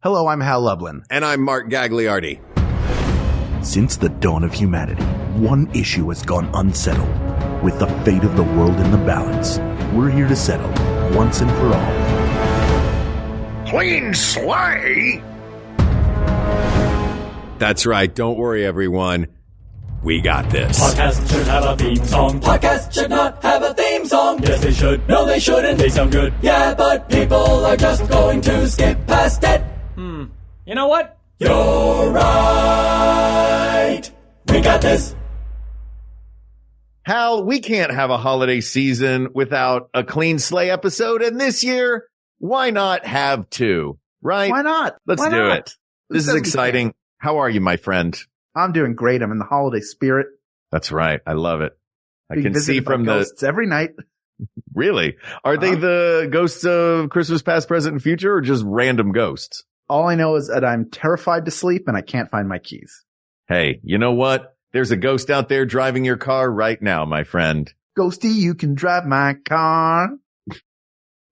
Hello, I'm Hal Lublin. And I'm Mark Gagliardi. Since the dawn of humanity, one issue has gone unsettled. With the fate of the world in the balance, we're here to settle once and for all. Clean Slate? That's right. Don't worry, everyone. We got this. Podcasts should have a theme song. Podcasts should not have a theme song. Yes, they should. No, they shouldn't. They sound good. Yeah, but people are just going to skip past it. You know what? You're right. We got this. Hal, we can't have a holiday season without a Clean Slate episode. And this year, why not have two? Right? Why not? Let's Why do not? it. This is exciting. How are you, my friend? I'm doing great. I'm in the holiday spirit. That's right. I love it. I Being can see visited by from the... ghosts every night. Really? Are they the ghosts of Christmas past, present, and future, or just random ghosts? All I know is that I'm terrified to sleep and I can't find my keys. Hey, you know what? There's a ghost out there driving your car right now, my friend. Ghosty, you can drive my car.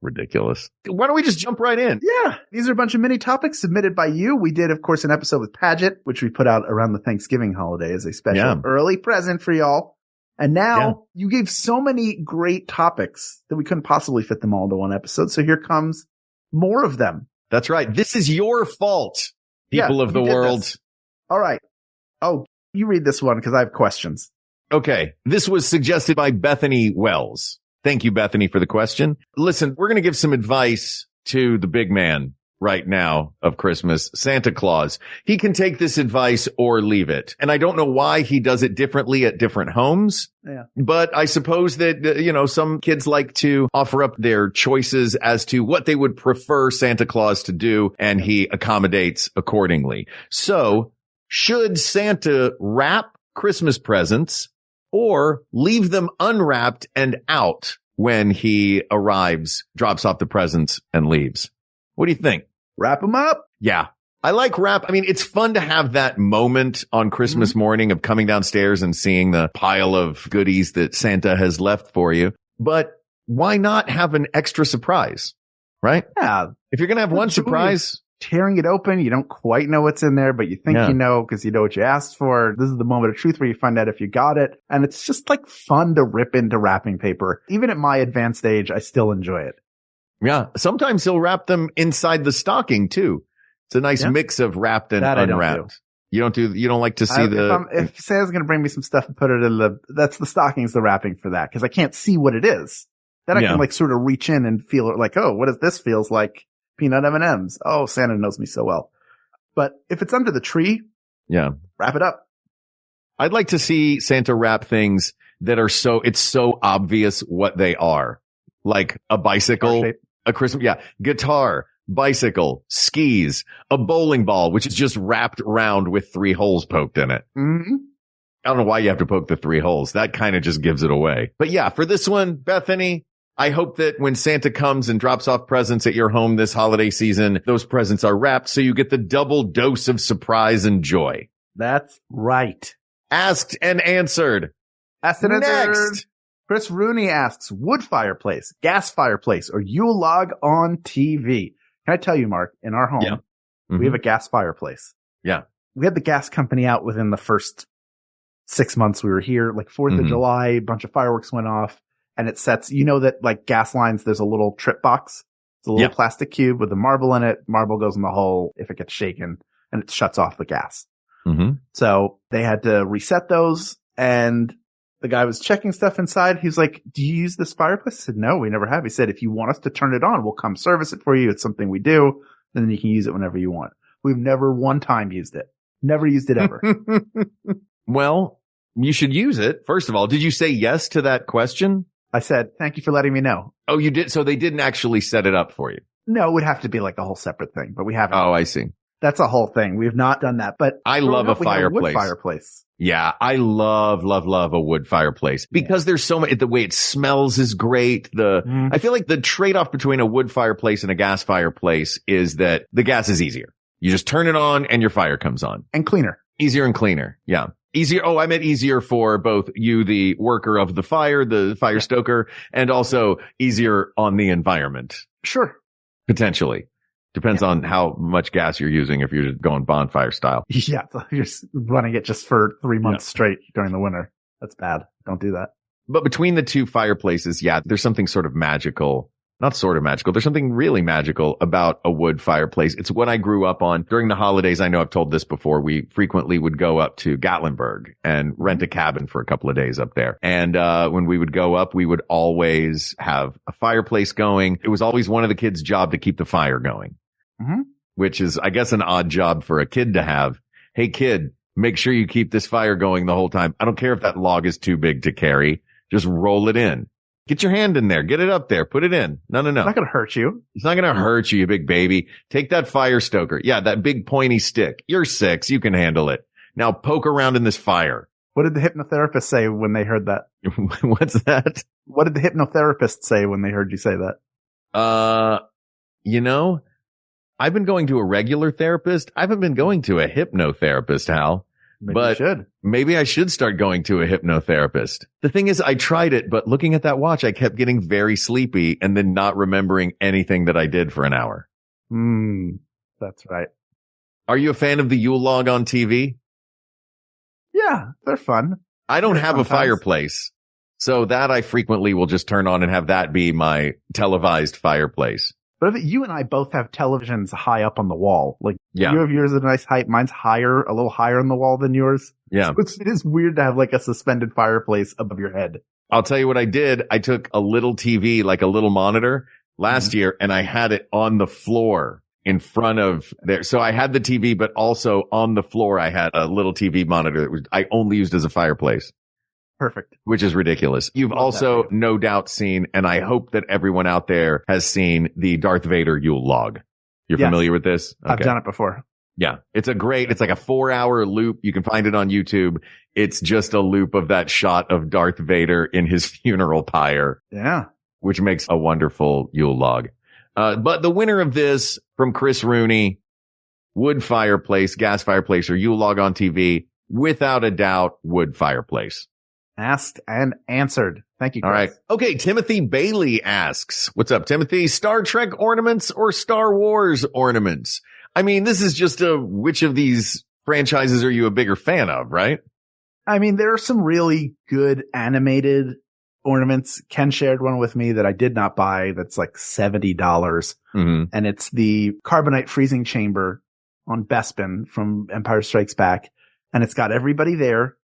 Ridiculous. Why don't we just jump right in? Yeah. These are a bunch of mini topics submitted by you. We did, of course, an episode with Paget, which we put out around the Thanksgiving holiday as a special early present for y'all. And now you gave so many great topics that we couldn't possibly fit them all into one episode. So here comes more of them. That's right. This is your fault, people of the world. This. All right. Oh, you read this one because I have questions. Okay. This was suggested by Bethany Wells. Thank you, Bethany, for the question. Listen, we're going to give some advice to the big man right now of Christmas, Santa Claus. He can take this advice or leave it. And I don't know why he does it differently at different homes. Yeah. But I suppose that, some kids like to offer up their choices as to what they would prefer Santa Claus to do, and he accommodates accordingly. So should Santa wrap Christmas presents or leave them unwrapped and out when he arrives, drops off the presents, and leaves? What do you think? Wrap them up. Yeah. I like wrap. I mean, it's fun to have that moment on Christmas morning of coming downstairs and seeing the pile of goodies that Santa has left for you. But why not have an extra surprise, right? Yeah. If you're going to have one surprise, tearing it open, you don't quite know what's in there, but you think you know because you know what you asked for. This is the moment of truth where you find out if you got it. And it's just like fun to rip into wrapping paper. Even at my advanced age, I still enjoy it. Yeah. Sometimes he'll wrap them inside the stocking too. It's a nice mix of wrapped and unwrapped. You don't like to see if Santa's going to bring me some stuff and put it in that's the stocking's the wrapping for that. Cause I can't see what it is. Then I can like sort of reach in and feel it like, oh, what is this feels like? Peanut M&Ms. Oh, Santa knows me so well. But if it's under the tree, wrap it up. I'd like to see Santa wrap things that are it's so obvious what they are. Like a bicycle, a Christmas, guitar, bicycle, skis, a bowling ball, which is just wrapped around with 3 holes poked in it. Mm-hmm. I don't know why you have to poke the 3 holes. That kind of just gives it away. But yeah, for this one, Bethany, I hope that when Santa comes and drops off presents at your home this holiday season, those presents are wrapped so you get the double dose of surprise and joy. That's right. Asked and answered. Asked and answered. Next. Chris Rooney asks, wood fireplace, gas fireplace, or Yule log on TV? Can I tell you, Mark, in our home, we have a gas fireplace. Yeah. We had the gas company out within the first 6 months we were here, like 4th of July, a bunch of fireworks went off. And it sets, that like gas lines, there's a little trip box. It's a little plastic cube with a marble in it. Marble goes in the hole if it gets shaken and it shuts off the gas. Mm-hmm. So they had to reset those, and the guy was checking stuff inside. He's like, do you use this fireplace? I said, no, we never have. He said, if you want us to turn it on, we'll come service it for you. It's something we do. Then you can use it whenever you want. We've never one time used it. Never used it ever. Well, you should use it. First of all, did you say yes to that question? I said, thank you for letting me know. Oh, you did? So they didn't actually set it up for you? No, it would have to be like a whole separate thing, but we haven't. Oh, I see. That's a whole thing. We've not done that, but I love a fireplace. Wood fireplace. Yeah, I love a wood fireplace because there's so much, the way it smells is great. I feel like the trade-off between a wood fireplace and a gas fireplace is that the gas is easier. You just turn it on and your fire comes on. And cleaner. Easier and cleaner. Yeah. Easier. Oh, I meant easier for both you, the worker of the fire stoker, and also easier on the environment. Sure. Potentially. Depends on how much gas you're using if you're just going bonfire style. Yeah, you're just running it just for 3 months straight during the winter. That's bad. Don't do that. But between the two fireplaces, there's something sort of magical. Not sort of magical. There's something really magical about a wood fireplace. It's what I grew up on. During the holidays, I know I've told this before, we frequently would go up to Gatlinburg and rent a cabin for a couple of days up there. And when we would go up, we would always have a fireplace going. It was always one of the kids' job to keep the fire going, which is, I guess, an odd job for a kid to have. Hey, kid, make sure you keep this fire going the whole time. I don't care if that log is too big to carry. Just roll it in. Get your hand in there. Get it up there. Put it in. No. It's not going to hurt you. It's not going to hurt you, you big baby. Take that fire stoker. Yeah, that big pointy stick. You're 6. You can handle it. Now poke around in this fire. What did the hypnotherapist say when they heard that? What's that? What did the hypnotherapist say when they heard you say that? I've been going to a regular therapist. I haven't been going to a hypnotherapist, Hal. Maybe I should start going to a hypnotherapist. The thing is, I tried it, but looking at that watch, I kept getting very sleepy and then not remembering anything that I did for an hour. That's right. Are you a fan of the Yule log on TV? Yeah, they're fun. I don't have a fireplace, so that I frequently will just turn on and have that be my televised fireplace. But you and I both have televisions high up on the wall. Like, you have yours at a nice height. Mine's a little higher on the wall than yours. Yeah. So it is weird to have like a suspended fireplace above your head. I'll tell you what I did. I took a little TV, like a little monitor last year, and I had it on the floor in front of there. So I had the TV, but also on the floor, I had a little TV monitor that I only used as a fireplace. Perfect. Which is ridiculous. You've also no doubt seen, and I hope that everyone out there has seen the Darth Vader Yule log. You're familiar with this? Okay. I've done it before. Yeah. It's like a 4-hour loop. You can find it on YouTube. It's just a loop of that shot of Darth Vader in his funeral pyre. Yeah. Which makes a wonderful Yule log. But the winner of this from Chris Rooney, wood fireplace, gas fireplace, or Yule log on TV, without a doubt, wood fireplace. Asked and answered. Thank you, Chris. All right. Okay. Timothy Bailey asks, what's up, Timothy? Star Trek ornaments or Star Wars ornaments? I mean, this is just which of these franchises are you a bigger fan of, right? I mean, there are some really good animated ornaments. Ken shared one with me that I did not buy. That's like $70. And it's the carbonite freezing chamber on Bespin from Empire Strikes Back. And it's got everybody there.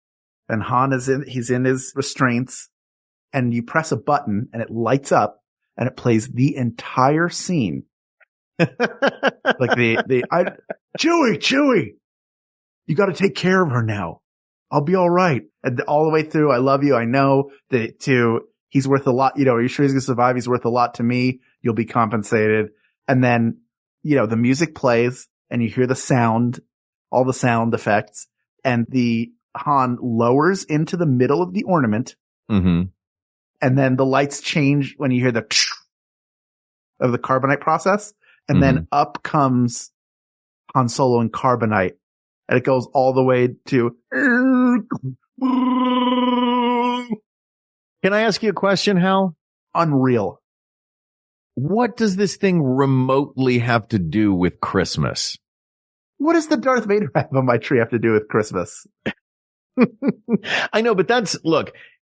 And Han he's in his restraints, and you press a button and it lights up and it plays the entire scene. Like Chewie, you got to take care of her now. I'll be all right. And all the way through, I love you. I know that he's worth a lot. Are you sure he's going to survive? He's worth a lot to me. You'll be compensated. And then, the music plays and you hear the sound, all the sound effects, and the Han lowers into the middle of the ornament. And then the lights change when you hear the of the carbonite process. And then up comes Han Solo and carbonite. And it goes all the way to. Can I ask you a question, Hal? Unreal. What does this thing remotely have to do with Christmas? What does the Darth Vader have on my tree have to do with Christmas? I know, but look,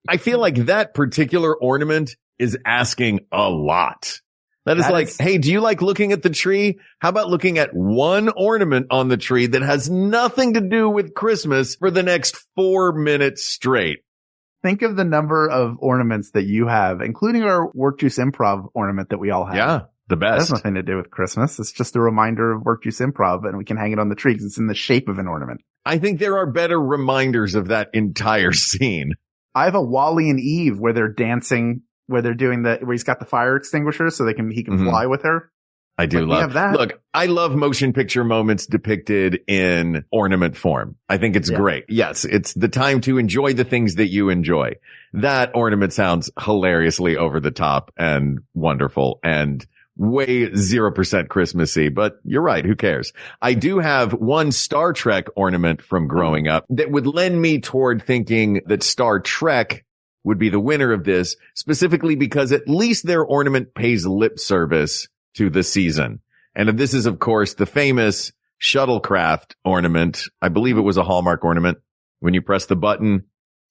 I feel like that particular ornament is asking a lot. That is hey, do you like looking at the tree? How about looking at one ornament on the tree that has nothing to do with Christmas for the next 4 minutes straight? Think of the number of ornaments that you have, including our Work Juice Improv ornament that we all have. Yeah, the best. It has nothing to do with Christmas. It's just a reminder of Work Juice Improv, and we can hang it on the tree because it's in the shape of an ornament. I think there are better reminders of that entire scene. I have a Wally and Eve where they're dancing, where they're doing where he's got the fire extinguisher so he can fly with her. I do love that. Look, I love motion picture moments depicted in ornament form. I think it's great. Yes, it's the time to enjoy the things that you enjoy. That ornament sounds hilariously over the top and wonderful and way 0% Christmassy, but you're right. Who cares? I do have one Star Trek ornament from growing up that would lend me toward thinking that Star Trek would be the winner of this, specifically because at least their ornament pays lip service to the season. And this is, of course, the famous shuttlecraft ornament. I believe it was a Hallmark ornament. When you press the button,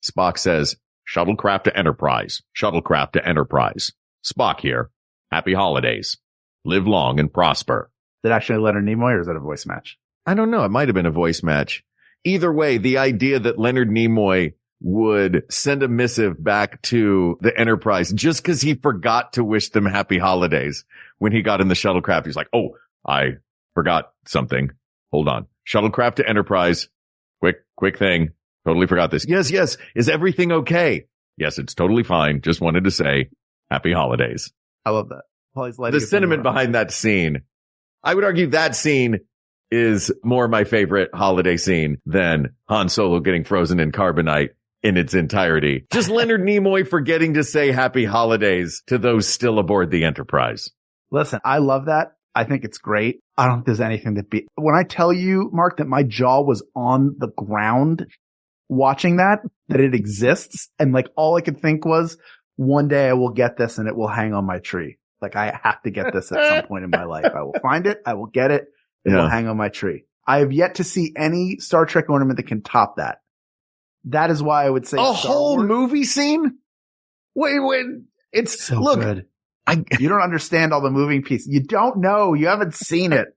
Spock says, "Shuttlecraft to Enterprise, shuttlecraft to Enterprise. Spock here. Happy holidays. Live long and prosper." Did actually Leonard Nimoy, or is that a voice match? I don't know. It might have been a voice match. Either way, the idea that Leonard Nimoy would send a missive back to the Enterprise just because he forgot to wish them happy holidays when he got in the shuttlecraft. He's like, "Oh, I forgot something. Hold on. Shuttlecraft to Enterprise. Quick thing. Totally forgot this. Yes. Is everything okay? Yes, it's totally fine. Just wanted to say happy holidays." I love that. The sentiment behind that scene. I would argue that scene is more my favorite holiday scene than Han Solo getting frozen in carbonite in its entirety. Just Leonard Nimoy forgetting to say happy holidays to those still aboard the Enterprise. Listen, I love that. I think it's great. I don't think there's anything that beat. When I tell you, Mark, that my jaw was on the ground watching that it exists. And like all I could think was, one day I will get this and it will hang on my tree. Like I have to get this at some point in my life. I will find it. I will get it. It will hang on my tree. I have yet to see any Star Trek ornament that can top that. That is why I would say a whole movie scene. Wait, it's so good. You don't understand all the moving pieces. You don't know. You haven't seen it.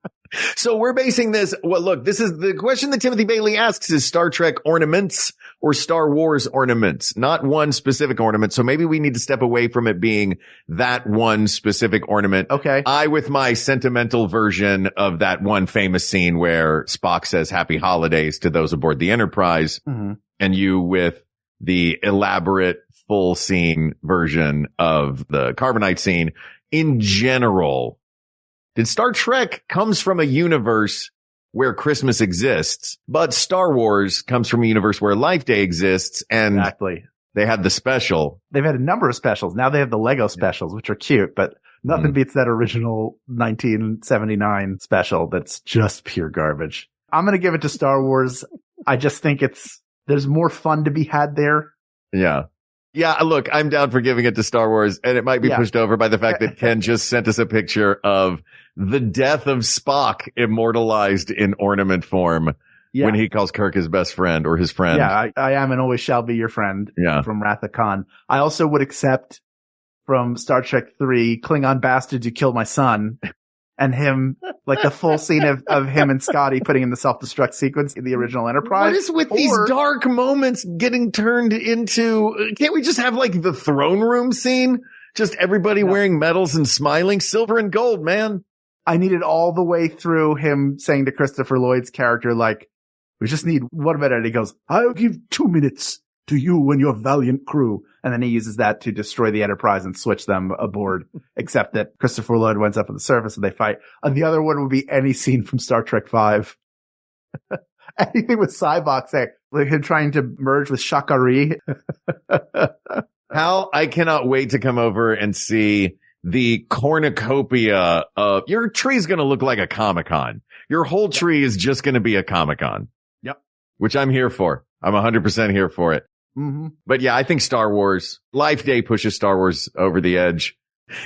So we're basing this. Well, look, this is the question that Timothy Bailey asks is Star Trek ornaments or Star Wars ornaments, not one specific ornament. So maybe we need to step away from it being that one specific ornament. Okay. I, with my sentimental version of that one famous scene where Spock says happy holidays to those aboard the Enterprise, and you with the elaborate full scene version of the carbonite scene. In general, did Star Trek comes from a universe where Christmas exists, but Star Wars comes from a universe where Life Day exists, and exactly. They had the special. They've had a number of specials. Now they have the Lego specials, which are cute, but nothing beats that original 1979 special that's just pure garbage. I'm going to give it to Star Wars. I just think there's more fun to be had there. Yeah. Yeah, look, I'm down for giving it to Star Wars, and it might be pushed over by the fact that Ken just sent us a picture of the death of Spock immortalized in ornament form when he calls Kirk his best friend or his friend. Yeah, I am and always shall be your friend from Wrath of Khan. I also would accept from Star Trek 3, Klingon bastards, you killed my son. And him, like the full scene of him and Scotty putting in the self-destruct sequence in the original Enterprise. What is with these dark moments getting turned into, can't we just have like the throne room scene? Just everybody wearing medals and smiling, silver and gold, man. I needed all the way through him saying to Christopher Lloyd's character, like, we just need one minute. And he goes, I'll give 2 minutes to you and your valiant crew. And then he uses that to destroy the Enterprise and switch them aboard, except that Christopher Lloyd winds up on the surface and they fight. And the other one would be any scene from Star Trek V. Anything with Cybox, like him trying to merge with Shakari. Hal, I cannot wait to come over and see the cornucopia of your tree's going to look like a Comic-Con. Your whole tree is just going to be a Comic-Con. Yep. Which I'm here for. I'm 100% here for it. Mm-hmm. But yeah, I think Star Wars, Life Day pushes Star Wars over the edge,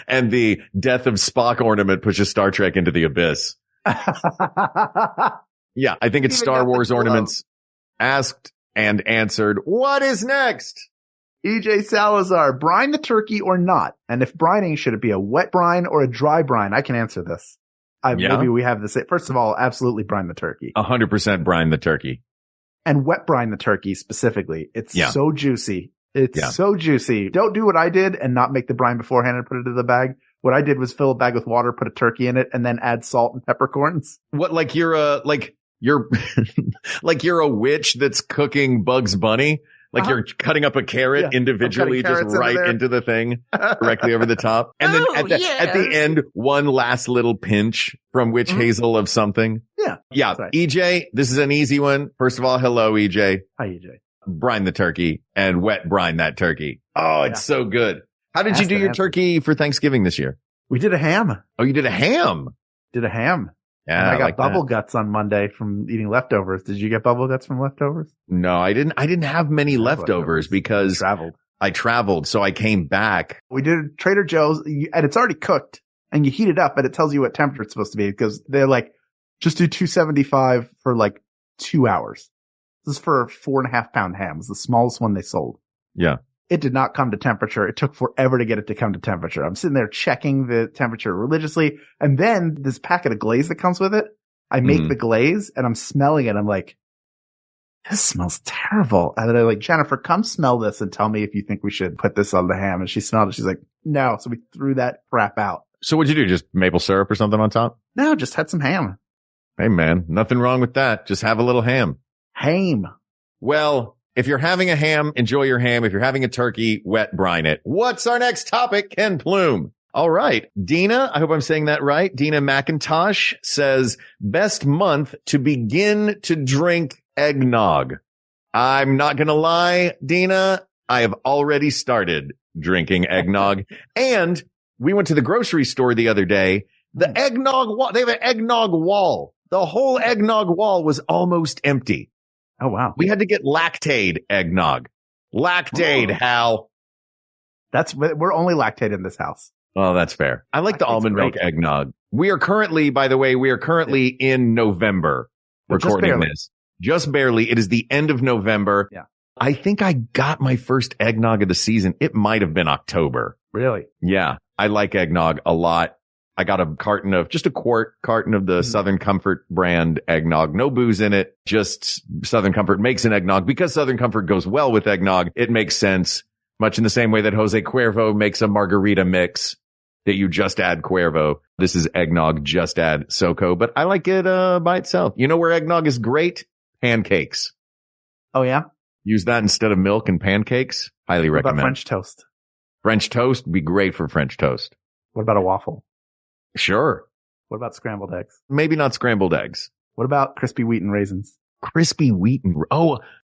and the death of Spock ornament pushes Star Trek into the abyss. Yeah, I think it's Star Wars ornaments asked and answered. What is next? EJ Salazar, brine the turkey or not? And if brining, should it be a wet brine or a dry brine? I can answer this. Maybe we have this. First of all, absolutely brine the turkey. 100% brine the turkey. And wet brine the turkey specifically. It's so juicy. It's so juicy. Don't do what I did and not make the brine beforehand and put it in the bag. What I did was fill a bag with water, put a turkey in it, and then add salt and peppercorns. What, like you're like you're a witch that's cooking Bugs Bunny? Like you're cutting up a carrot individually, just right into the thing, directly over the top. And then at the end, one last little pinch from Witch Hazel of something. Yeah. Yeah. Right. EJ, this is an easy one. First of all, hello, EJ. Hi, EJ. Brine the turkey and wet brine that turkey. Oh, it's so good. How did you do your turkey for Thanksgiving this year? We did a ham. Oh, you did a ham? Did a ham. Yeah, and I got bubble guts on Monday from eating leftovers. Did you get bubble guts from leftovers? No, I didn't. I didn't have many leftovers because I traveled. So I came back. We did Trader Joe's and it's already cooked and you heat it up and it tells you what temperature it's supposed to be because they're like, just do 275 for like 2 hours. This is for a 4.5 pound ham. It's the smallest one they sold. Yeah. It did not come to temperature. It took forever to get it to come to temperature. I'm sitting there checking the temperature religiously. And then this packet of glaze that comes with it, I make the glaze and I'm smelling it. I'm like, this smells terrible. And then I'm like, Jennifer, come smell this and tell me if you think we should put this on the ham. And she smelled it. She's like, no. So we threw that crap out. So what'd you do? Just maple syrup or something on top? No, just had some ham. Hey man, nothing wrong with that. Just have a little ham. Ham. Well, if you're having a ham, enjoy your ham. If you're having a turkey, wet brine it. What's our next topic, Ken Plume? All right. Dina, I hope I'm saying that right. Dina McIntosh says, best month to begin to drink eggnog. I'm not going to lie, Dina. I have already started drinking eggnog. And we went to the grocery store the other day. The eggnog wall, they have an eggnog wall. The whole eggnog wall was almost empty. Oh, wow. We had to get Lactaid eggnog. Lactaid, Hal. We're only Lactaid in this house. Oh, that's fair. I like the almond milk eggnog. We are currently, by the way, in November recording this. Just barely. It is the end of November. Yeah. I think I got my first eggnog of the season. It might have been October. Really? Yeah. I like eggnog a lot. I got a quart carton of the Southern Comfort brand eggnog. No booze in it. Just Southern Comfort makes an eggnog because Southern Comfort goes well with eggnog. It makes sense. Much in the same way that Jose Cuervo makes a margarita mix that you just add Cuervo. This is eggnog, just add SoCo, but I like it by itself. You know where eggnog is great? Pancakes. Oh, yeah? Use that instead of milk and pancakes. Highly recommend. What about French toast? French toast would be great for French toast. What about a waffle? Sure. What about scrambled eggs? Maybe not scrambled eggs. What about crispy wheat and raisins? Crispy wheat and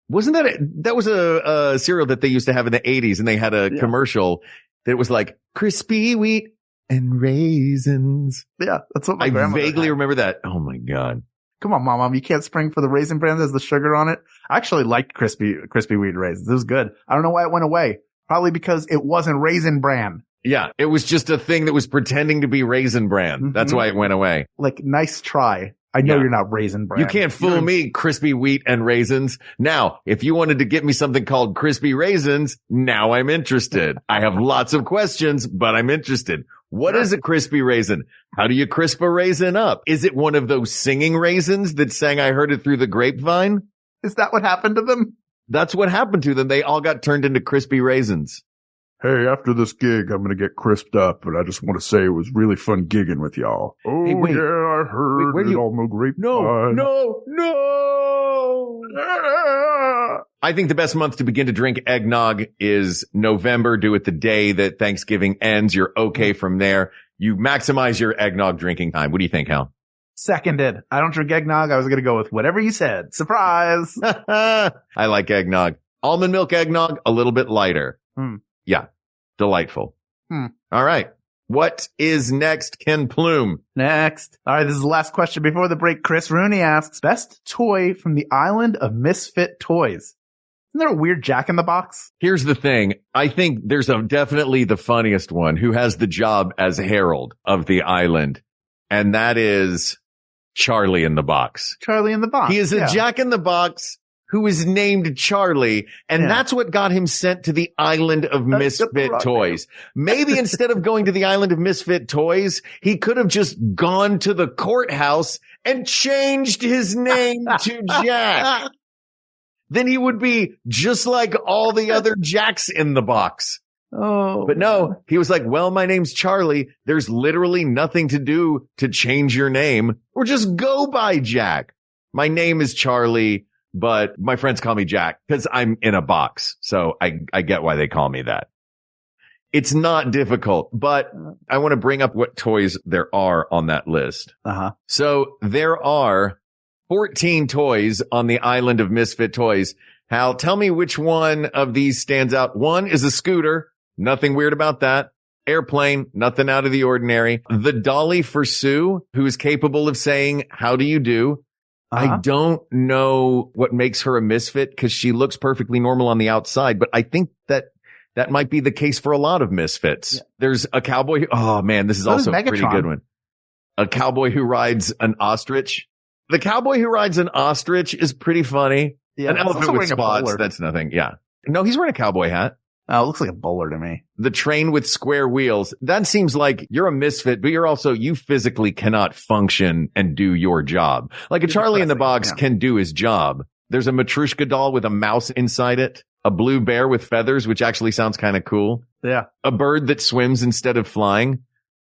wasn't that was a cereal that they used to have in the 80s, and they had a commercial that was like crispy wheat and raisins. Yeah, that's what my I grandmother vaguely had. remember that. Oh my God. Come on, Mom, you can't spring for the Raisin Bran. There's the sugar on it. I actually liked crispy wheat and raisins. It was good. I don't know why it went away. Probably because it wasn't Raisin Bran. Yeah, it was just a thing that was pretending to be Raisin Bran. Mm-hmm. That's why it went away. Like, nice try. I know you're not Raisin Bran. You can't fool me, crispy wheat and raisins. Now, if you wanted to get me something called crispy raisins, now I'm interested. I have lots of questions, but I'm interested. What is a crispy raisin? How do you crisp a raisin up? Is it one of those singing raisins that sang I Heard It Through the Grapevine? Is that what happened to them? That's what happened to them. They all got turned into crispy raisins. Hey, after this gig, I'm going to get crisped up, but I just want to say it was really fun gigging with y'all. Oh, hey, wait. Yeah, I heard wait, it on the grapevine. No. I think the best month to begin to drink eggnog is November. Do it the day that Thanksgiving ends. You're okay from there. You maximize your eggnog drinking time. What do you think, Hal? Seconded. I don't drink eggnog. I was going to go with whatever you said. Surprise. I like eggnog. Almond milk eggnog, a little bit lighter. Yeah. Delightful. All right. What is next, Ken Plume? Next. All right. This is the last question before the break. Chris Rooney asks, best toy from the island of misfit toys. Isn't there a weird Jack in the Box? Here's the thing. I think there's definitely the funniest one who has the job as herald of the island. And that is Charlie in the Box. Charlie in the Box. He is a Jack in the Box who is named Charlie, and that's what got him sent to the island of misfit toys. Maybe instead of going to the island of misfit toys, he could have just gone to the courthouse and changed his name to Jack. Then he would be just like all the other Jacks in the Box. Oh. But no, he was like, well, my name's Charlie. There's literally nothing to do to change your name, or just go by Jack. My name is Charlie, but my friends call me Jack because I'm in a box. So I get why they call me that. It's not difficult, but I want to bring up what toys there are on that list. So there are 14 toys on the island of misfit toys. Hal, tell me which one of these stands out. One is a scooter. Nothing weird about that. Airplane, nothing out of the ordinary. The dolly for Sue, who is capable of saying, how do you do? I don't know what makes her a misfit because she looks perfectly normal on the outside, but I think that That might be the case for a lot of misfits. Yeah. There's a cowboy. Oh man, this is also a pretty good one. A cowboy who rides an ostrich. The cowboy who rides an ostrich is pretty funny. Yeah, an elephant with spots. That's nothing. Yeah. No, he's wearing a cowboy hat. Oh, it looks like a bowler to me. The train with square wheels. That seems like you're a misfit, but you physically cannot function and do your job. Like a Charlie in the Box can do his job. There's a Matryoshka doll with a mouse inside it. A blue bear with feathers, which actually sounds kind of cool. Yeah. A bird that swims instead of flying,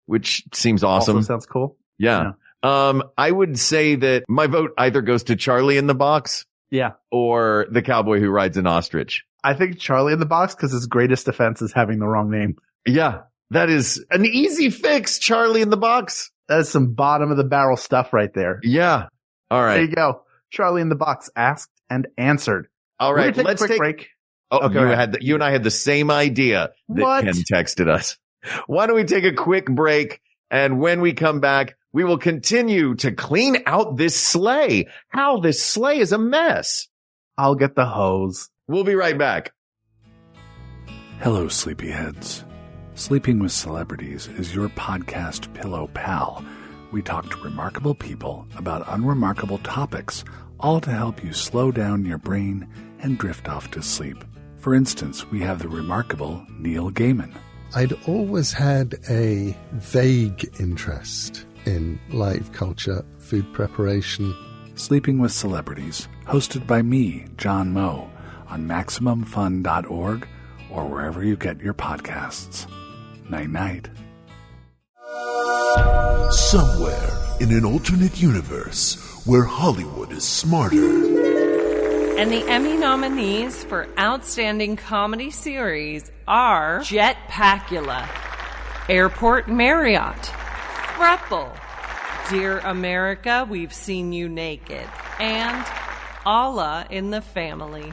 which seems awesome. Also sounds cool. Yeah. I would say that my vote either goes to Charlie in the Box. Yeah. Or the cowboy who rides an ostrich. I think Charlie in the Box because his greatest offense is having the wrong name. Yeah. That is an easy fix, Charlie in the Box. That is some bottom of the barrel stuff right there. Yeah. All right. There you go. Charlie in the Box asked and answered. All right. Let's take a quick break. Oh, okay, you and I had the same idea that Ken texted us. Why don't we take a quick break? And when we come back, we will continue to clean out this sleigh. How this sleigh is a mess. I'll get the hose. We'll be right back. Hello, sleepyheads. Sleeping with Celebrities is your podcast pillow pal. We talk to remarkable people about unremarkable topics, all to help you slow down your brain and drift off to sleep. For instance, we have the remarkable Neil Gaiman. I'd always had a vague interest in live culture, food preparation. Sleeping with Celebrities, hosted by me, John Moe, on MaximumFun.org or wherever you get your podcasts. Night-night. Somewhere in an alternate universe where Hollywood is smarter. And the Emmy nominees for Outstanding Comedy Series are Jetpackula, Airport Marriott, Thruple, Dear America, We've Seen You Naked, and Allah in the Family.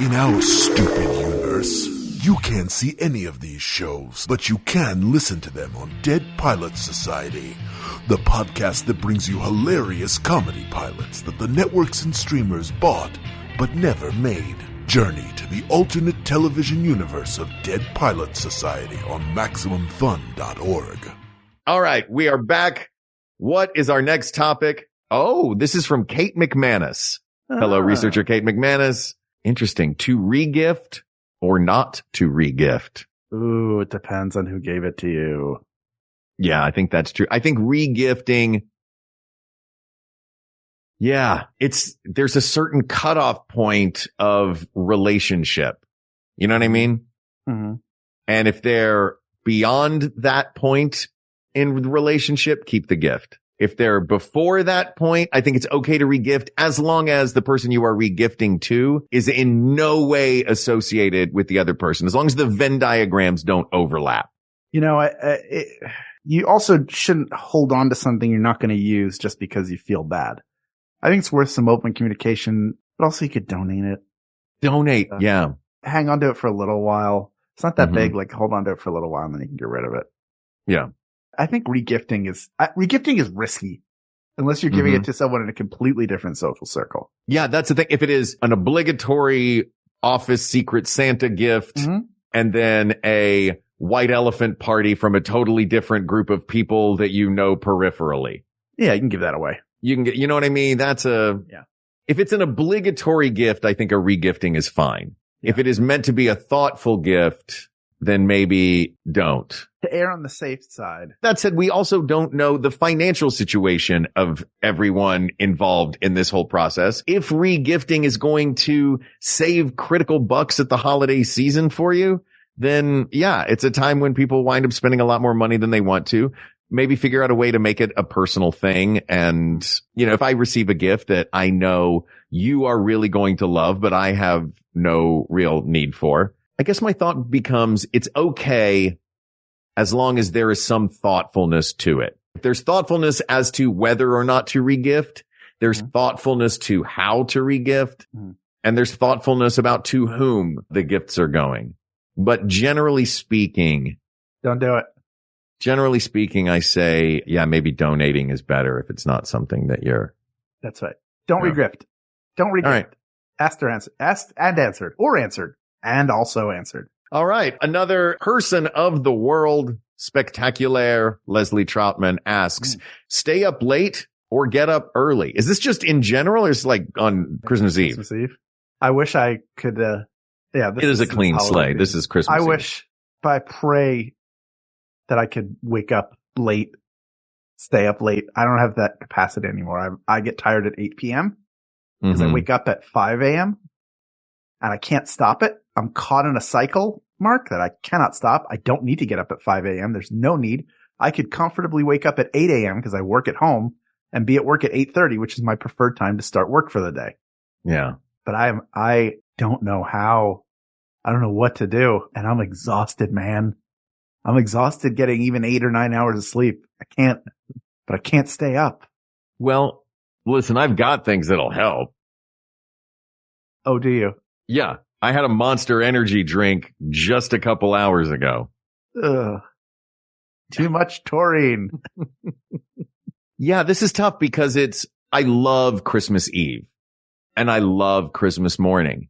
In our stupid universe, you can't see any of these shows, but you can listen to them on Dead Pilot Society, the podcast that brings you hilarious comedy pilots that the networks and streamers bought but never made. Journey to the alternate television universe of Dead Pilot Society on MaximumFun.org. All right, we are back. What is our next topic? Oh, this is from Kate McManus. Hello, researcher Kate McManus. Interesting. To regift or not to regift? Ooh, it depends on who gave it to you. Yeah, I think that's true. I think regifting, yeah, there's a certain cutoff point of relationship. You know what I mean? Mm-hmm. And if they're beyond that point in the relationship, keep the gift. If they're before that point, I think it's okay to regift as long as the person you are regifting to is in no way associated with the other person, as long as the Venn diagrams don't overlap. You know, you also shouldn't hold on to something you're not going to use just because you feel bad. I think it's worth some open communication, but also you could donate it. Donate, yeah. Hang on to it for a little while. It's not that big, like hold on to it for a little while and then you can get rid of it. Yeah. I think regifting is risky unless you're giving it to someone in a completely different social circle. Yeah, that's the thing. If it is an obligatory office secret Santa gift and then a white elephant party from a totally different group of people that you know peripherally. Yeah, you can give that away. You can get, you know what I mean? If it's an obligatory gift, I think a regifting is fine. Yeah. If it is meant to be a thoughtful gift, then maybe don't. To err on the safe side. That said, we also don't know the financial situation of everyone involved in this whole process. If regifting is going to save critical bucks at the holiday season for you, then yeah, it's a time when people wind up spending a lot more money than they want to. Maybe figure out a way to make it a personal thing. And, you know, if I receive a gift that I know you are really going to love, but I have no real need for, I guess my thought becomes it's okay as long as there is some thoughtfulness to it. If there's thoughtfulness as to whether or not to regift, there's thoughtfulness to how to regift, and there's thoughtfulness about to whom the gifts are going. But generally speaking, don't do it. Generally speaking, I say, yeah, maybe donating is better if it's not something that you're. That's right. Don't regift. Don't regift. All right. Asked or answered. Asked and answered. Or answered. And also answered. All right. Another person of the world, spectacular Leslie Troutman asks, stay up late or get up early? Is this just in general or is it like on Christmas Eve? Christmas Eve. I wish I could, it is a clean slate. This is Christmas Eve. Wish, but I pray that I could wake up late, stay up late. I don't have that capacity anymore. I get tired at 8 p.m. because I wake up at 5 a.m. and I can't stop it. I'm caught in a cycle, Mark, that I cannot stop. I don't need to get up at 5 a.m. There's no need. I could comfortably wake up at 8 a.m. because I work at home and be at work at 8:30, which is my preferred time to start work for the day. Yeah. But I don't know how. I don't know what to do. And I'm exhausted, man. I'm exhausted getting even 8 or 9 hours of sleep. I can't stay up. Well, listen, I've got things that'll help. Oh, do you? Yeah. I had a Monster Energy drink just a couple hours ago. Ugh. Too much taurine. Yeah, this is tough because I love Christmas Eve and I love Christmas morning,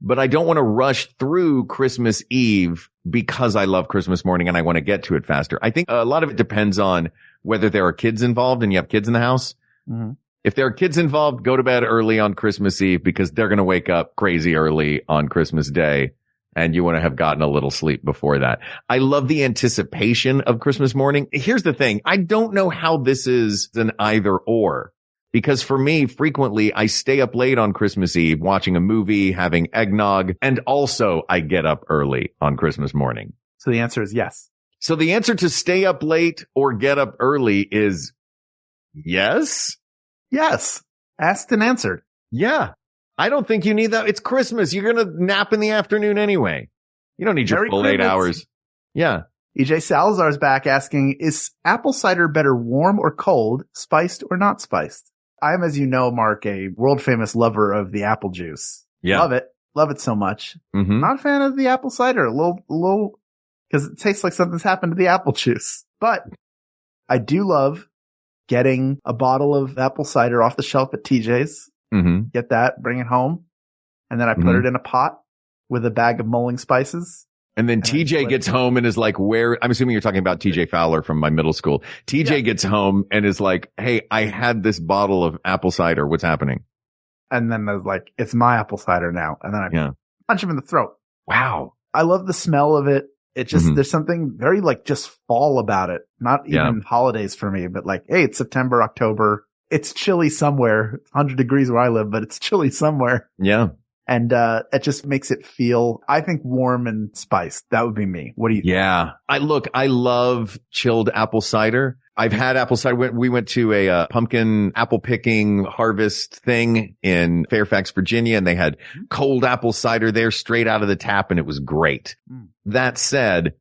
but I don't want to rush through Christmas Eve because I love Christmas morning and I want to get to it faster. I think a lot of it depends on whether there are kids involved and you have kids in the house. Mm-hmm. If there are kids involved, go to bed early on Christmas Eve because they're going to wake up crazy early on Christmas Day and you want to have gotten a little sleep before that. I love the anticipation of Christmas morning. Here's the thing. I don't know how this is an either or because for me, frequently I stay up late on Christmas Eve watching a movie, having eggnog, and also I get up early on Christmas morning. So the answer is yes. So the answer to stay up late or get up early is yes. Yes. Asked and answered. Yeah. I don't think you need that. It's Christmas. You're going to nap in the afternoon anyway. You don't need your full 8 hours. Yeah. EJ Salazar's back asking, is apple cider better warm or cold, spiced or not spiced? I am, as you know, Mark, a world famous lover of the apple juice. Yeah. Love it. Love it so much. Mm-hmm. Not a fan of the apple cider. A little, because it tastes like something's happened to the apple juice. But I do love getting a bottle of apple cider off the shelf at TJ's. Mm-hmm. Get that, bring it home. And then I put it in a pot with a bag of mulling spices. And then TJ gets home and is like, I'm assuming you're talking about TJ Fowler from my middle school. TJ gets home and is like, hey, I had this bottle of apple cider. What's happening? And then there's like, it's my apple cider now. And then I punch him in the throat. Wow. I love the smell of it. It just, there's something very like just fall about it. Not even holidays for me, but like, hey, it's September, October. It's chilly somewhere. It's 100 degrees where I live, but it's chilly somewhere. Yeah. And, it just makes it feel, I think, warm and spiced. That would be me. What do you think? Yeah. I love chilled apple cider. I've had apple cider. We went to a pumpkin apple picking harvest thing in Fairfax, Virginia, and they had cold apple cider there straight out of the tap, and it was great. That said,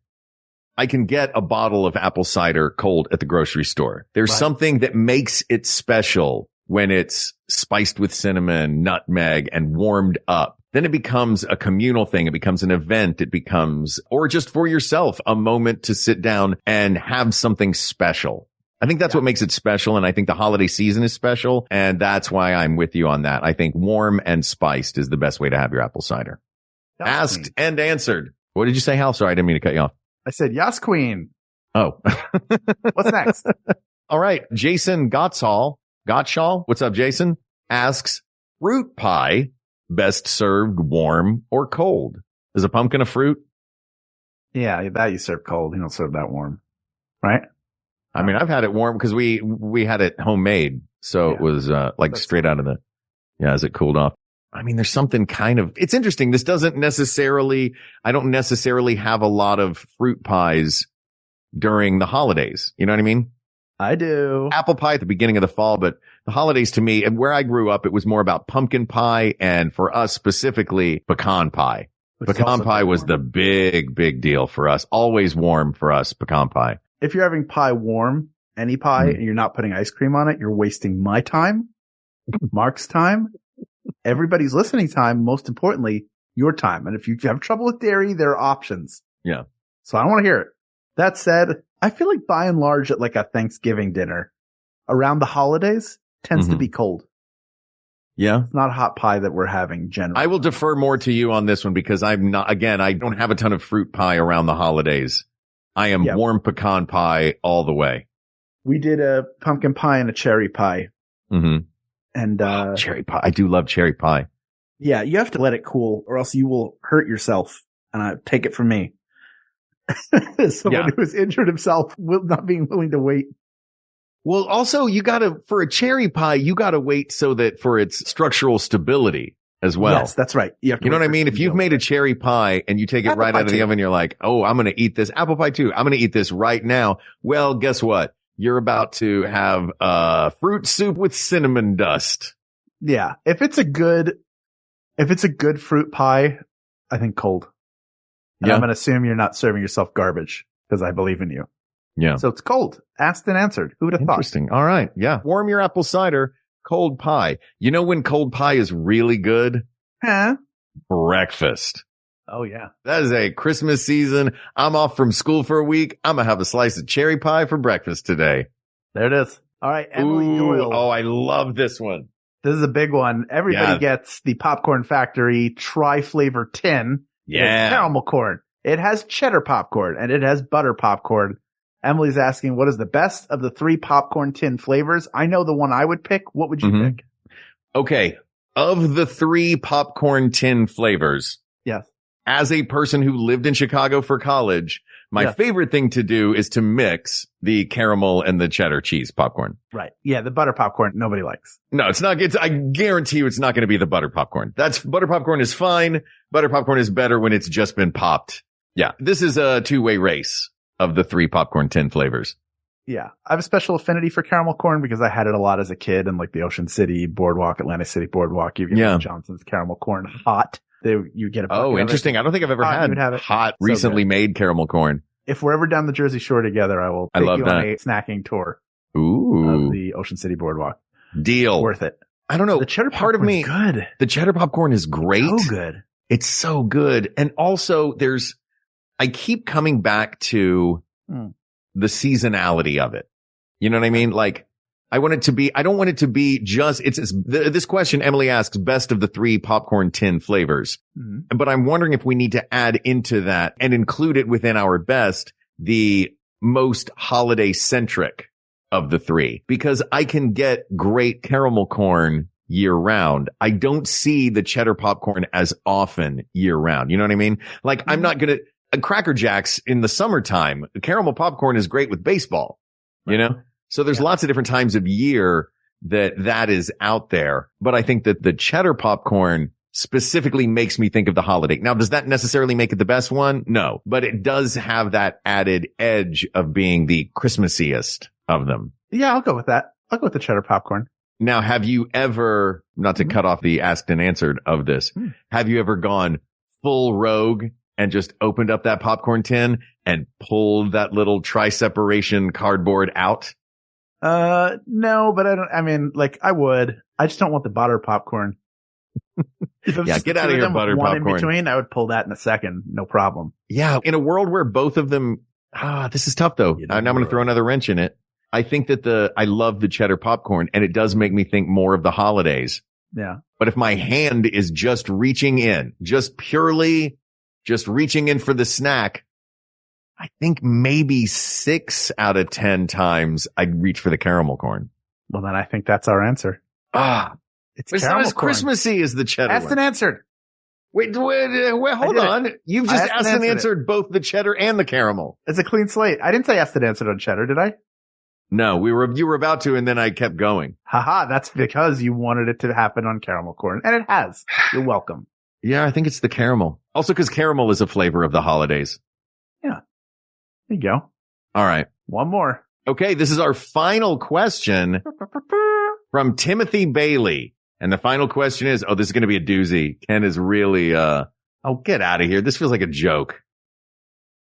I can get a bottle of apple cider cold at the grocery store. There's something that makes it special when it's spiced with cinnamon, nutmeg, and warmed up. Then it becomes a communal thing. It becomes an event. It becomes, or just for yourself, a moment to sit down and have something special. I think that's what makes it special. And I think the holiday season is special. And that's why I'm with you on that. I think warm and spiced is the best way to have your apple cider. Asked and answered. What did you say, Hal? Sorry, I didn't mean to cut you off. I said, yes, queen. Oh. What's next? All right. Jason Gottschall. What's up, Jason? Asks, fruit pie best served warm or cold? Is a pumpkin a fruit? Yeah, that you serve cold. You don't serve that warm. Right? I mean, I've had it warm because we had it homemade. So it was, straight out of as it cooled off. I mean, there's something it's interesting. This I don't necessarily have a lot of fruit pies during the holidays. You know what I mean? I do. Apple pie at the beginning of the fall, but the holidays to me, and where I grew up, it was more about pumpkin pie and for us specifically, pecan pie. Pecan pie was the big, big deal for us. Always warm for us, pecan pie. If you're having pie warm, any pie, and you're not putting ice cream on it, you're wasting my time, Mark's time, everybody's listening time, most importantly, your time. And if you have trouble with dairy, there are options. Yeah. So I don't want to hear it. That said, I feel like by and large at like a Thanksgiving dinner around the holidays tends to be cold. Yeah. It's not hot pie that we're having generally. I will defer more to you on this one because I don't have a ton of fruit pie around the holidays. I am warm pecan pie all the way. We did a pumpkin pie and a cherry pie. Mm-hmm. And cherry pie. I do love cherry pie. Yeah, you have to let it cool or else you will hurt yourself. And take it from me. Someone who has injured himself not being willing to wait. Well, also for a cherry pie, you gotta wait so that for its structural stability as well. Yes, that's right. You know what I mean? If you've made a cherry pie and you take it right out of the oven, you're like, oh, I'm going to eat this. Apple pie too. I'm going to eat this right now. Well, guess what? You're about to have fruit soup with cinnamon dust. Yeah. If it's a good fruit pie, I think cold. And I'm going to assume you're not serving yourself garbage because I believe in you. Yeah. So it's cold. Asked and answered. Who would have thought? Interesting. All right. Yeah. Warm your apple cider, cold pie. You know when cold pie is really good? Huh? Breakfast. Oh, yeah. That is a Christmas season. I'm off from school for a week. I'm going to have a slice of cherry pie for breakfast today. There it is. All right. Emily Doyle. Oh, I love this one. This is a big one. Everybody gets the Popcorn Factory tri-flavor tin. Yeah. It has caramel corn. It has cheddar popcorn and it has butter popcorn. Emily's asking, what is the best of the 3 popcorn tin flavors? I know the one I would pick. What would you pick? Okay. Of the 3 popcorn tin flavors. Yes. As a person who lived in Chicago for college, my favorite thing to do is to mix the caramel and the cheddar cheese popcorn. Right. Yeah. The butter popcorn, nobody likes. No, it's not. I guarantee you it's not going to be the butter popcorn. Butter popcorn is fine. Butter popcorn is better when it's just been popped. Yeah. This is a 2-way race of the 3 popcorn tin flavors. Yeah. I have a special affinity for caramel corn because I had it a lot as a kid and like the Ocean City Boardwalk, Atlantic City Boardwalk. You get Johnson's caramel corn hot. You get a bucket of interesting. it. I don't think I've ever had hot, recently made caramel corn. If we're ever down the Jersey Shore together, I will take you on a snacking tour. Of the Ocean City Boardwalk. Deal. Worth it. I don't know. The cheddar popcorn is good. The cheddar popcorn is great. So good. It's so good. And also I keep coming back to the seasonality of it. You know what I mean? Like, I don't want it to be just, this question Emily asks, best of the 3 popcorn tin flavors. Mm-hmm. But I'm wondering if we need to add into that and include it within our best, the most holiday centric of the 3, because I can get great caramel corn year round. I don't see the cheddar popcorn as often year round. You know what I mean? Like, I'm not going to, Cracker Jacks in the summertime, caramel popcorn is great with baseball, you know? So there's lots of different times of year that is out there. But I think that the cheddar popcorn specifically makes me think of the holiday. Now, does that necessarily make it the best one? No, but it does have that added edge of being the Christmassiest of them. Yeah, I'll go with that. I'll go with the cheddar popcorn. Now, have you ever, not to cut off the asked and answered of this, have you ever gone full rogue and just opened up that popcorn tin and pulled that little tri-separation cardboard out? No, but I would. I just don't want the butter popcorn. Yeah, get out of here, butter popcorn. In between, I would pull that in a second. No problem. Yeah. In a world where both of them, this is tough though. Now I'm going to throw another wrench in it. I think that I love the cheddar popcorn and it does make me think more of the holidays. Yeah. But if my hand is just reaching in, just reaching in for the snack, I think maybe 6 out of 10 times I'd reach for the caramel corn. Well, then I think that's our answer. It's not as Christmassy as the cheddar. Asked and answered. Wait, hold on. You've just asked and answered both the cheddar and the caramel. It's a clean slate. I didn't say asked and answered on cheddar, did I? No, you were about to, and then I kept going. Haha, that's because you wanted it to happen on caramel corn, and it has. You're welcome. Yeah, I think it's the caramel. Also because caramel is a flavor of the holidays. Yeah. There you go. All right. One more. Okay, this is our final question from Timothy Bailey. And the final question is, this is going to be a doozy. Ken is really, get out of here. This feels like a joke.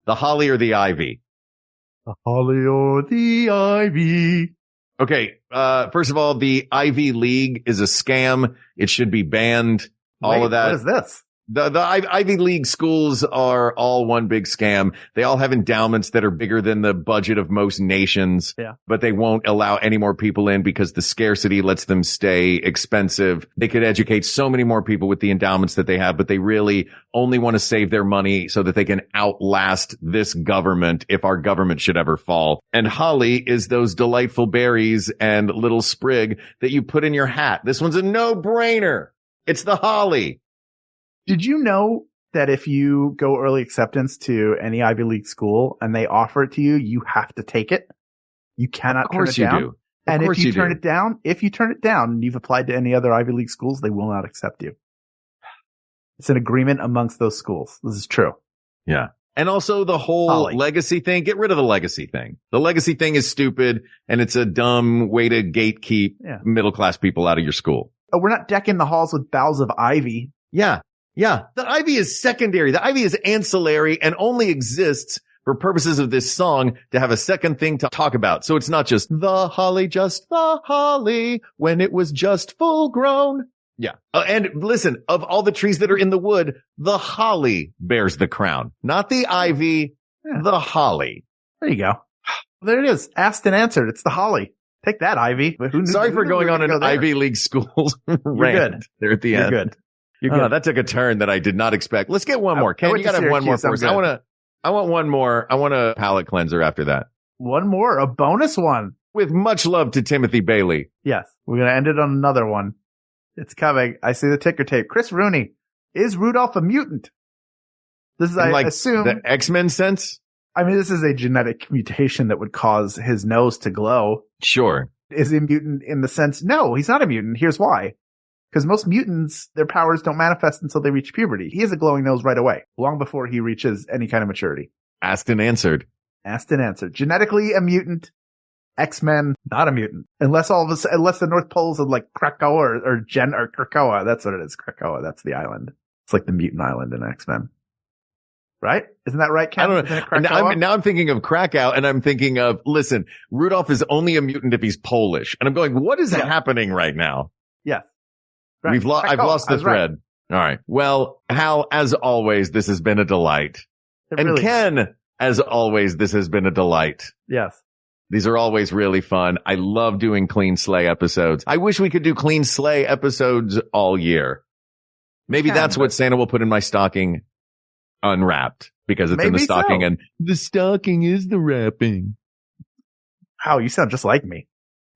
The holly or the ivy? The holly or the ivy? Okay. First of all, the Ivy League is a scam. It should be banned. All of that. What is this? The Ivy League schools are all one big scam. They all have endowments that are bigger than the budget of most nations. Yeah. But they won't allow any more people in because the scarcity lets them stay expensive. They could educate so many more people with the endowments that they have, but they really only want to save their money so that they can outlast this government if our government should ever fall. And holly is those delightful berries and little sprig that you put in your hat. This one's a no-brainer. It's the holly. Did you know that if you go early acceptance to any Ivy League school and they offer it to you, you have to take it? You cannot turn it down. Of course you do. And if you turn it down and you've applied to any other Ivy League schools, they will not accept you. It's an agreement amongst those schools. This is true. Yeah. And also the whole legacy thing, get rid of the legacy thing. The legacy thing is stupid and it's a dumb way to gatekeep middle class people out of your school. Oh, we're not decking the halls with boughs of ivy. Yeah. Yeah. The ivy is secondary. The ivy is ancillary and only exists for purposes of this song to have a second thing to talk about. So it's not just the holly when it was just full grown. Yeah. And listen, of all the trees that are in the wood, the holly bears the crown, not the ivy, the holly. There you go. There it is. Asked and answered. It's the holly. Take that, Ivy. Sorry for going on an Ivy League schools rant there at the end. You're good. You're good. That took a turn that I did not expect. Let's get one more. Ken, you gotta have one more first. I want one more. I want a palate cleanser after that. One more, a bonus one. With much love to Timothy Bailey. Yes. We're going to end it on another one. It's coming. I see the ticker tape. Chris Rooney. Is Rudolph a mutant? This is, I assume. The X-Men sense? I mean, this is a genetic mutation that would cause his nose to glow. Sure. Is he a mutant in the sense? No, he's not a mutant. Here's why. Because most mutants, their powers don't manifest until they reach puberty. He has a glowing nose right away, long before he reaches any kind of maturity. Asked and answered. Asked and answered. Genetically a mutant. X-Men, not a mutant. Unless the North Poles of like Krakoa or Krakoa. That's what it is. Krakoa. That's the island. It's like the mutant island in X-Men. Right? Isn't that right, Ken? I don't know. Now I'm thinking of Krakow and I'm thinking of, listen, Rudolph is only a mutant if he's Polish. And I'm going, what is happening right now? Yes. Right. I've lost the thread. Right. All right. Well, Hal, as always, this has been a delight. And Ken, as always, this has been a delight. Yes. These are always really fun. I love doing Clean Slate episodes. I wish we could do Clean Slate episodes all year. Maybe that's what Santa will put in my stocking unwrapped because it's in the stocking and the stocking is the wrapping. Wow, you sound just like me.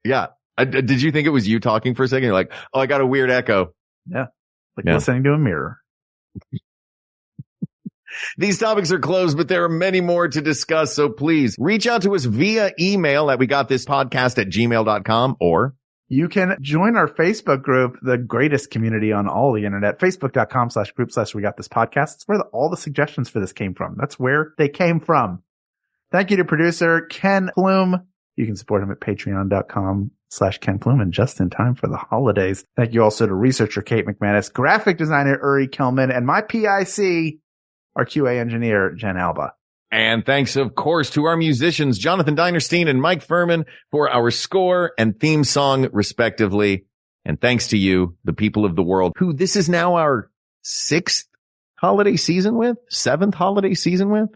Yeah. Did you think it was you talking for a second? You're like, oh, I got a weird echo. Yeah. Listening to a mirror. These topics are closed, but there are many more to discuss. So please reach out to us via email at wegotThisPodcast@gmail.com, or you can join our Facebook group, the greatest community on all the internet, facebook.com/group/WeGotThisPodcast. It's where all the suggestions for this came from. That's where they came from. Thank you to producer Ken Plume. You can support him at patreon.com/Ken Plume and just in time for the holidays. Thank you also to researcher Kate McManus, graphic designer Uri Kelman, and my PIC, our QA engineer, Jen Alba. And thanks, of course, to our musicians, Jonathan Dinerstein and Mike Furman, for our score and theme song, respectively. And thanks to you, the people of the world, who this is now our 6th holiday season with? 7th holiday season with?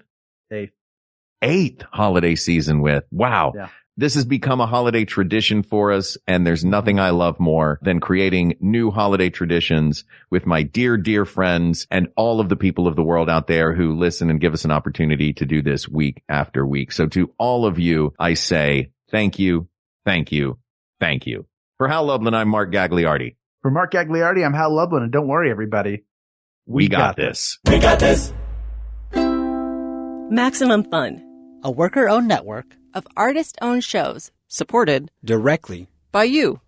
8th holiday season with. Wow. Yeah. This has become a holiday tradition for us, and there's nothing I love more than creating new holiday traditions with my dear, dear friends and all of the people of the world out there who listen and give us an opportunity to do this week after week. So to all of you, I say thank you, thank you, thank you. For Hal Lublin, I'm Mark Gagliardi. For Mark Gagliardi, I'm Hal Lublin, and don't worry, everybody. We got this. We got this. Maximum Fun, a worker-owned network of artist-owned shows supported directly by you.